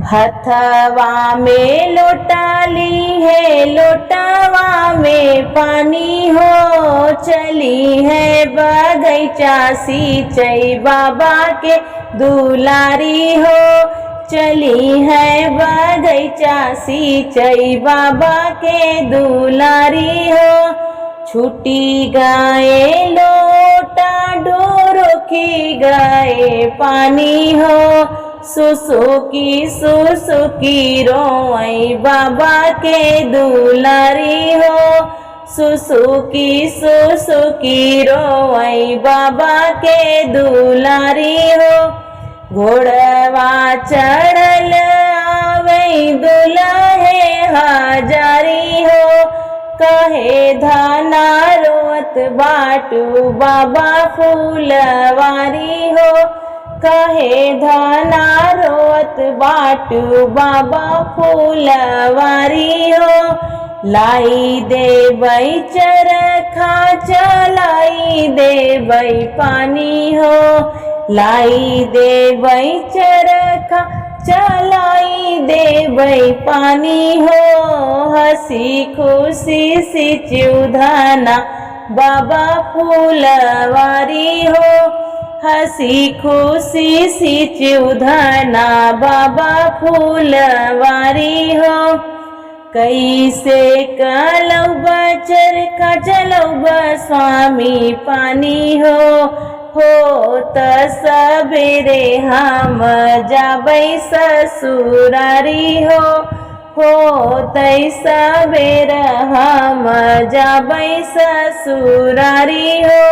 हथवा में लोटा ली है, लोटावा में पानी हो, चली है बगैचा सिंचई बाबा के दुलारी हो, चली है बगैचा सिंचई बाबा के दुलारी हो। छूटी गए लोटा डोरो की गए पानी हो, सुसुकी रोई बाबा के दुलारी हो, सुसुकी रोई बाबा के दुलारी हो। घोड़वा चढ़ल आवे दुल्हे हजारी हो, कहे धाना रोत बाटू बाबा फूलवारी हो, कहे धाना रोत बाटू बाबा फूलवारी हो। लाई देवई चरखा चलाई देवई पानी हो, लाई देवई चरखा चलाई देवई पानी हो। हसी खुशी सिचुधाना बाबा फूलवारी हो, हसी खुशी सिचुधाना बाबा फूलवारी हो। कैसे कलौबा चरखा चलौबा स्वामी पानी हो त सबेरे हम जाबै ससुरारी हो तै सबेरे हम जाबै ससुरारी हो।